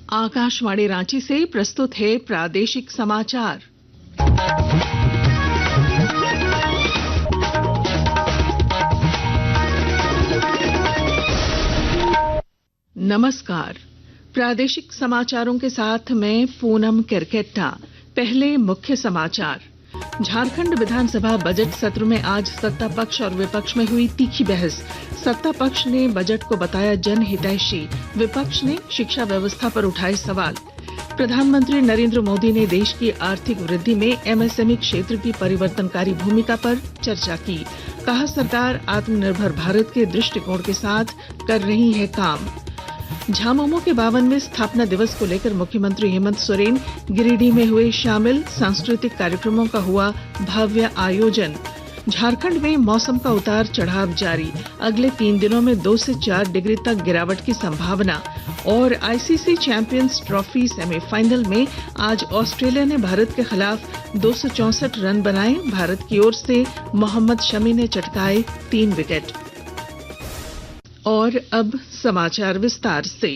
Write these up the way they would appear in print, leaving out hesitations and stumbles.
आकाशवाणी रांची से प्रस्तुत है प्रादेशिक समाचार। नमस्कार। प्रादेशिक समाचारों के साथ मैं पूनम किरकेट्टा। पहले मुख्य समाचार। झारखंड विधानसभा बजट सत्र में आज सत्ता पक्ष और विपक्ष में हुई तीखी बहस। सत्ता पक्ष ने बजट को बताया जनहितैषी, विपक्ष ने शिक्षा व्यवस्था पर उठाए सवाल। प्रधानमंत्री नरेंद्र मोदी ने देश की आर्थिक वृद्धि में एमएसएमई क्षेत्र की परिवर्तनकारी भूमिका पर चर्चा की। कहा, सरकार आत्मनिर्भर भारत के दृष्टिकोण के साथ कर रही है काम। झामुमो के 52वें स्थापना दिवस को लेकर मुख्यमंत्री हेमंत सोरेन गिरिडीह में हुए शामिल। सांस्कृतिक कार्यक्रमों का हुआ भव्य आयोजन। झारखंड में मौसम का उतार चढ़ाव जारी, अगले 3 दिनों में 2 से 4 डिग्री तक गिरावट की संभावना। और आईसीसी चैंपियंस ट्रॉफी सेमीफाइनल में आज ऑस्ट्रेलिया ने भारत के खिलाफ 264 रन बनाए। भारत की ओर से मोहम्मद शमी ने चटकाए 3 विकेट। और अब समाचार विस्तार से।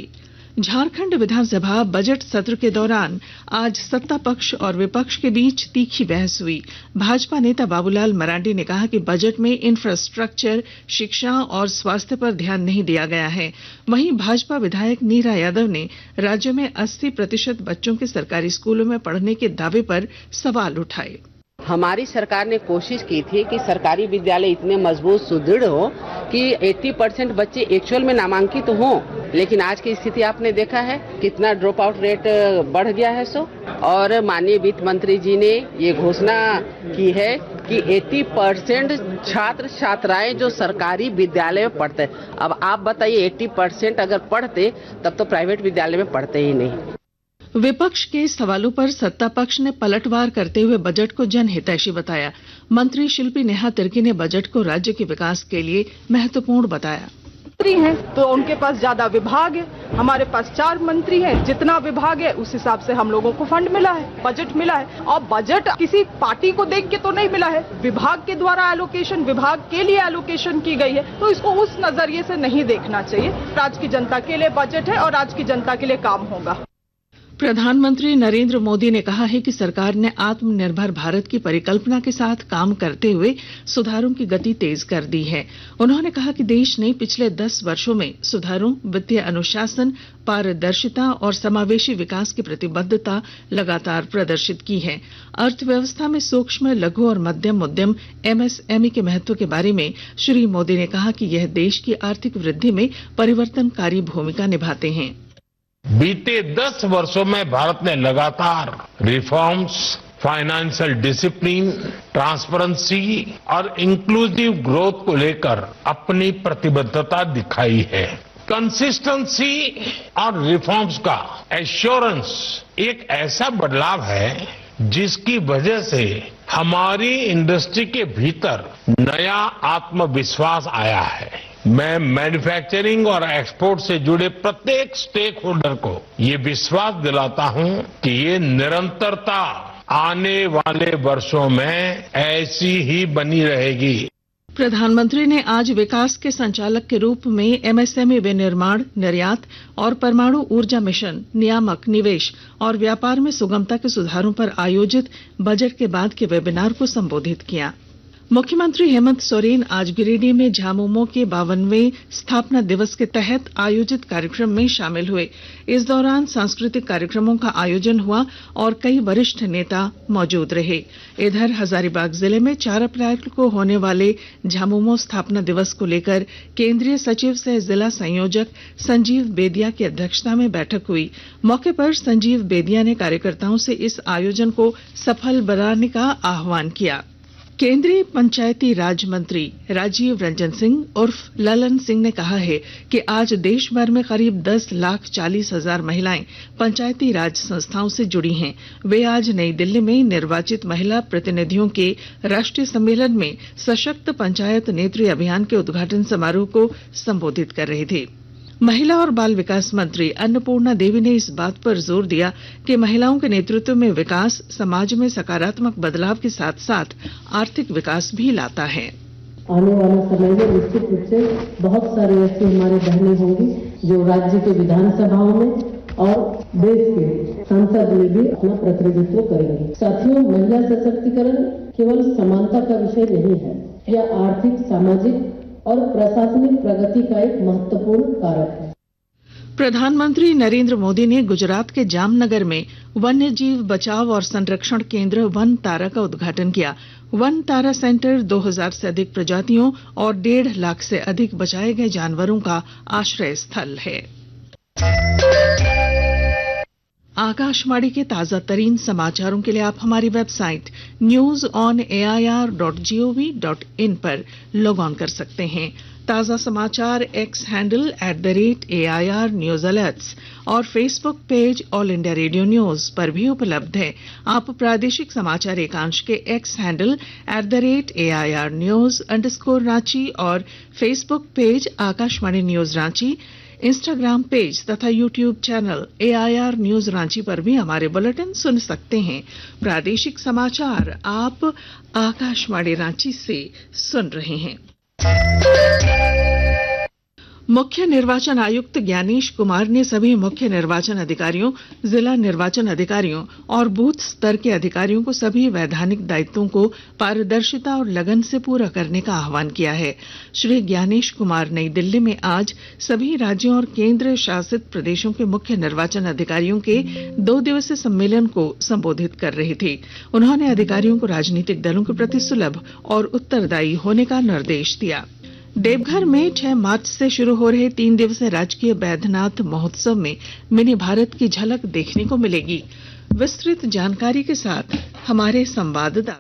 झारखंड विधानसभा बजट सत्र के दौरान आज सत्ता पक्ष और विपक्ष के बीच तीखी बहस हुई। भाजपा नेता बाबूलाल मरांडी ने कहा कि बजट में इंफ्रास्ट्रक्चर, शिक्षा और स्वास्थ्य पर ध्यान नहीं दिया गया है। वहीं भाजपा विधायक नीरा यादव ने राज्य में 80% बच्चों के सरकारी स्कूलों में पढ़ने के दावे पर सवाल उठाए। हमारी सरकार ने कोशिश की थी कि सरकारी विद्यालय इतने मजबूत सुदृढ़ हो कि 80% बच्चे एक्चुअल में नामांकित हों, लेकिन आज की स्थिति आपने देखा है कितना ड्रॉप आउट रेट बढ़ गया है। और माननीय वित्त मंत्री जी ने ये घोषणा की है कि 80% छात्र छात्राएं जो सरकारी विद्यालय में पढ़ते हैं। अब आप बताइए 80% अगर पढ़ते तब तो प्राइवेट विद्यालय में पढ़ते ही नहीं। विपक्ष के सवालों पर सत्ता पक्ष ने पलटवार करते हुए बजट को जनहितैषी बताया। मंत्री शिल्पी नेहा तिर्की ने बजट को राज्य के विकास के लिए महत्वपूर्ण बताया। मंत्री हैं तो उनके पास ज्यादा विभाग है, हमारे पास 4 मंत्री हैं। जितना विभाग है उस हिसाब से हम लोगों को फंड मिला है, बजट मिला है। और बजट किसी पार्टी को देख के तो नहीं मिला है, विभाग के द्वारा एलोकेशन, विभाग के लिए एलोकेशन की गई है। तो इसको उस नजरिए से नहीं देखना चाहिए। आज की जनता के लिए बजट है और आज की जनता के लिए काम होगा। प्रधानमंत्री नरेंद्र मोदी ने कहा है कि सरकार ने आत्मनिर्भर भारत की परिकल्पना के साथ काम करते हुए सुधारों की गति तेज कर दी है। उन्होंने कहा कि देश ने पिछले 10 वर्षों में सुधारों, वित्तीय अनुशासन, पारदर्शिता और समावेशी विकास की प्रतिबद्धता लगातार प्रदर्शित की है। अर्थव्यवस्था में सूक्ष्म, लघु और मध्यम उद्यम एमएसएमई के महत्व के बारे में श्री मोदी ने कहा कि यह देश की आर्थिक वृद्धि में परिवर्तनकारी भूमिका निभाते हैं। बीते 10 वर्षों में भारत ने लगातार रिफॉर्म्स, फाइनेंशियल डिसिप्लिन, ट्रांसपेरेंसी और इंक्लूसिव ग्रोथ को लेकर अपनी प्रतिबद्धता दिखाई है। कंसिस्टेंसी और रिफॉर्म्स का एश्योरेंस एक ऐसा बदलाव है जिसकी वजह से हमारी इंडस्ट्री के भीतर नया आत्मविश्वास आया है। मैं मैन्युफैक्चरिंग और एक्सपोर्ट से जुड़े प्रत्येक स्टेक होल्डर को ये विश्वास दिलाता हूं कि ये निरंतरता आने वाले वर्षों में ऐसी ही बनी रहेगी। प्रधानमंत्री ने आज विकास के संचालक के रूप में एमएसएमई विनिर्माण, निर्यात और परमाणु ऊर्जा मिशन, नियामक, निवेश और व्यापार में सुगमता के सुधारों पर आयोजित बजट के बाद के वेबिनार को संबोधित किया। मुख्यमंत्री हेमंत सोरेन आज गिरिडीह में झामुमो के 52वें स्थापना दिवस के तहत आयोजित कार्यक्रम में शामिल हुए। इस दौरान सांस्कृतिक कार्यक्रमों का आयोजन हुआ और कई वरिष्ठ नेता मौजूद रहे। इधर हजारीबाग जिले में 4 अप्रैल को होने वाले झामुमो स्थापना दिवस को लेकर केंद्रीय सचिव सह जिला संयोजक संजीव बेदिया की अध्यक्षता में बैठक हुई। मौके पर संजीव बेदिया ने कार्यकर्ताओं से इस आयोजन को सफल बनाने का आह्वान किया। केंद्रीय पंचायती राज मंत्री राजीव रंजन सिंह उर्फ ललन सिंह ने कहा है कि आज देश भर में करीब 10,40,000 महिलाएं पंचायती राज संस्थाओं से जुड़ी हैं। वे आज नई दिल्ली में निर्वाचित महिला प्रतिनिधियों के राष्ट्रीय सम्मेलन में सशक्त पंचायत नेत्री अभियान के उद्घाटन समारोह को संबोधित कर रहे थे। महिला और बाल विकास मंत्री अन्नपूर्णा देवी ने इस बात पर जोर दिया कि महिलाओं के नेतृत्व में विकास समाज में सकारात्मक बदलाव के साथ साथ आर्थिक विकास भी लाता है। आने वाला समय में निश्चित रूप से बहुत सारे ऐसे हमारे बहनें होंगी जो राज्य के विधानसभाओं में और देश के संसद में भी अपना प्रतिनिधित्व करेंगे। साथियों, महिला सशक्तिकरण केवल समानता का विषय नहीं है, यह आर्थिक, सामाजिक और प्रशासनिक प्रगति का एक महत्वपूर्ण कारक है। प्रधानमंत्री नरेंद्र मोदी ने गुजरात के जामनगर में वन्य जीव बचाव और संरक्षण केंद्र वन तारा का उद्घाटन किया। वन तारा सेंटर 2000 से अधिक प्रजातियों और 1.5 लाख से अधिक बचाए गए जानवरों का आश्रय स्थल है। आकाशवाणी के ताजा तरीन समाचारों के लिए आप हमारी वेबसाइट news.on.air.gov.in पर लॉग ऑन कर सकते हैं। ताजा समाचार X handle @AIR news alerts और Facebook page All India Radio news पर भी उपलब्ध है। आप प्रादेशिक समाचार एकांश के एक्स हैंडल @AIR न्यूज _ और Facebook page Akashvani news Ranchi, Instagram page तथा YouTube channel AIR news Ranchi पर भी हमारे बुलेटिन सुन सकते हैं। प्रादेशिक समाचार आप आकाशवाणी रांची से सुन रहे हैं। मुख्य निर्वाचन आयुक्त ज्ञानेश कुमार ने सभी मुख्य निर्वाचन अधिकारियों, जिला निर्वाचन अधिकारियों और बूथ स्तर के अधिकारियों को सभी वैधानिक दायित्वों को पारदर्शिता और लगन से पूरा करने का आह्वान किया है। श्री ज्ञानेश कुमार नई दिल्ली में आज सभी राज्यों और केंद्र शासित प्रदेशों के मुख्य निर्वाचन अधिकारियों के 2 दिवसीय सम्मेलन को संबोधित कर रहे थे। उन्होंने अधिकारियों को राजनीतिक दलों के प्रति सुलभ और उत्तरदायी होने का निर्देश दिया। देवघर में 6 मार्च से शुरू हो रहे 3 दिवसीय राजकीय बैद्यनाथ महोत्सव में मिनी भारत की झलक देखने को मिलेगी। विस्तृत जानकारी के साथ हमारे संवाददाता।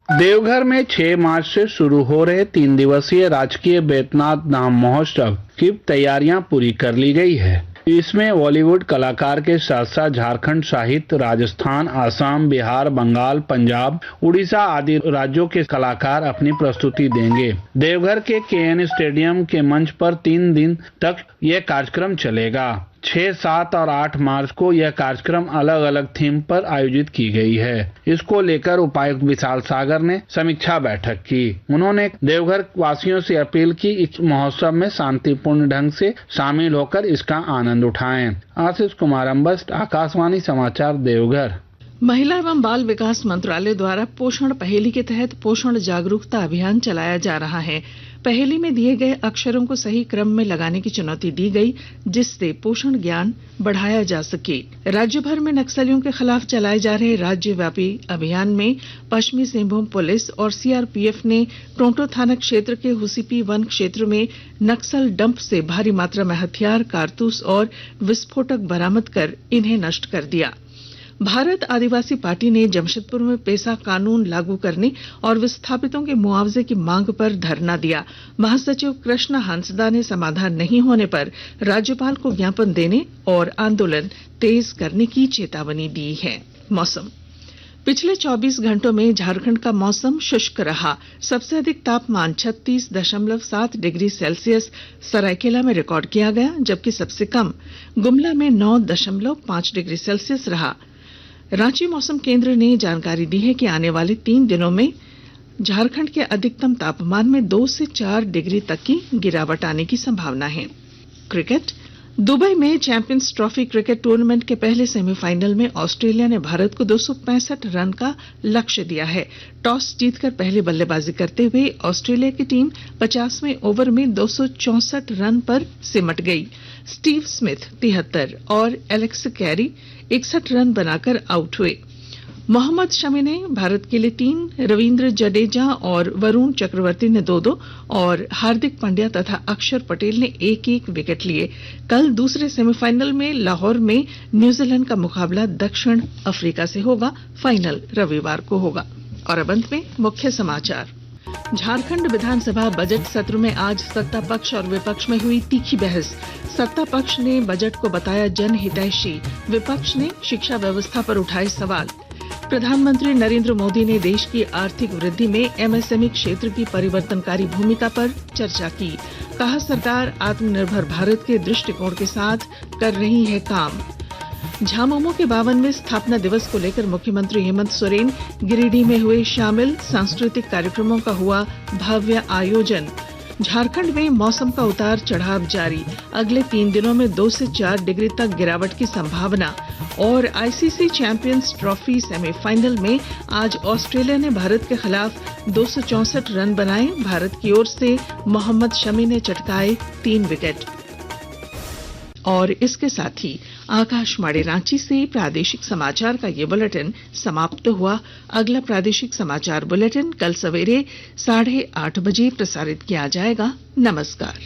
देवघर में 6 मार्च से शुरू हो रहे 3 दिवसीय राजकीय बैद्यनाथ धाम महोत्सव की तैयारियां पूरी कर ली गई है। इसमें बॉलीवुड कलाकार के साथ साथ झारखंड सहित राजस्थान, आसाम, बिहार, बंगाल, पंजाब, उड़ीसा आदि राज्यों के कलाकार अपनी प्रस्तुति देंगे। देवघर के KN स्टेडियम के मंच पर 3 दिन तक यह कार्यक्रम चलेगा। 6, 7 और 8 मार्च को यह कार्यक्रम अलग अलग थीम पर आयोजित की गई है। इसको लेकर उपायुक्त विशाल सागर ने समीक्षा बैठक की। उन्होंने देवघर वासियों से अपील की इस महोत्सव में शांतिपूर्ण ढंग से शामिल होकर इसका आनंद उठाएं। आशीष कुमार अम्बस्ट, आकाशवाणी समाचार, देवघर। महिला एवं बाल विकास मंत्रालय द्वारा पोषण पहेली के तहत पोषण जागरूकता अभियान चलाया जा रहा है। पहेली में दिए गए अक्षरों को सही क्रम में लगाने की चुनौती दी गई, जिससे पोषण ज्ञान बढ़ाया जा सके। राज्य भर में नक्सलियों के खिलाफ चलाए जा रहे राज्यव्यापी अभियान में पश्चिमी सिंहभूम पुलिस और CRPF ने टोंटो थाना क्षेत्र के हुसीपी वन क्षेत्र में नक्सल डंप से भारी मात्रा में हथियार, कारतूस और विस्फोटक बरामद कर इन्हें नष्ट कर दिया। भारत आदिवासी पार्टी ने जमशेदपुर में पेसा कानून लागू करने और विस्थापितों के मुआवजे की मांग पर धरना दिया। महासचिव कृष्णा हंसदा ने समाधान नहीं होने पर राज्यपाल को ज्ञापन देने और आंदोलन तेज करने की चेतावनी दी है। मौसम। पिछले 24 घंटों में झारखंड का मौसम शुष्क रहा। सबसे अधिक तापमान 36.7 डिग्री सेल्सियस सरायकेला में रिकॉर्ड किया गया, जबकि सबसे कम गुमला में 9.5 डिग्री सेल्सियस रहा। रांची मौसम केंद्र ने जानकारी दी है कि आने वाले 3 दिनों में झारखंड के अधिकतम तापमान में 2 से 4 डिग्री तक की गिरावट आने की संभावना है। क्रिकेट। दुबई में चैंपियंस ट्रॉफी क्रिकेट टूर्नामेंट के पहले सेमीफाइनल में ऑस्ट्रेलिया ने भारत को 265 रन का लक्ष्य दिया है। टॉस जीतकर पहले बल्लेबाजी करते हुए ऑस्ट्रेलिया की टीम 50वें ओवर में 264 रन पर सिमट गई। स्टीव स्मिथ 73 और एलेक्स कैरी 61 रन बनाकर आउट हुए। मोहम्मद शमी ने भारत के लिए 3, रविंद्र जडेजा और वरुण चक्रवर्ती ने 2-2 और हार्दिक पांड्या तथा अक्षर पटेल ने 1-1 विकेट लिए। कल दूसरे सेमीफाइनल में लाहौर में न्यूजीलैंड का मुकाबला दक्षिण अफ्रीका से होगा। फाइनल रविवार को होगा। और अब अंत में मुख्य समाचार। झारखंड विधानसभा बजट सत्र में आज सत्ता पक्ष और विपक्ष में हुई तीखी बहस। सत्ता पक्ष ने बजट को बताया जनहितैषी, विपक्ष ने शिक्षा व्यवस्था पर उठाए सवाल। प्रधानमंत्री नरेंद्र मोदी ने देश की आर्थिक वृद्धि में MSME क्षेत्र की परिवर्तनकारी भूमिका पर चर्चा की। कहा, सरकार आत्मनिर्भर भारत के दृष्टिकोण के साथ कर रही है काम। झामुमो के 52वें स्थापना दिवस को लेकर मुख्यमंत्री हेमंत सोरेन गिरिडीह में हुए शामिल। सांस्कृतिक कार्यक्रमों का हुआ भव्य आयोजन। झारखंड में मौसम का उतार चढ़ाव जारी, अगले 3 दिनों में 2 से 4 डिग्री तक गिरावट की संभावना। और आईसीसी चैंपियंस ट्रॉफी सेमीफाइनल में आज ऑस्ट्रेलिया ने भारत के खिलाफ 264 रन बनाए। भारत की ओर से मोहम्मद शमी ने चटकाए 3 विकेट। और इसके साथ ही आकाशवाणी रांची से प्रादेशिक समाचार का ये बुलेटिन समाप्त हुआ। अगला प्रादेशिक समाचार बुलेटिन कल सवेरे 8:30 बजे प्रसारित किया जाएगा। नमस्कार।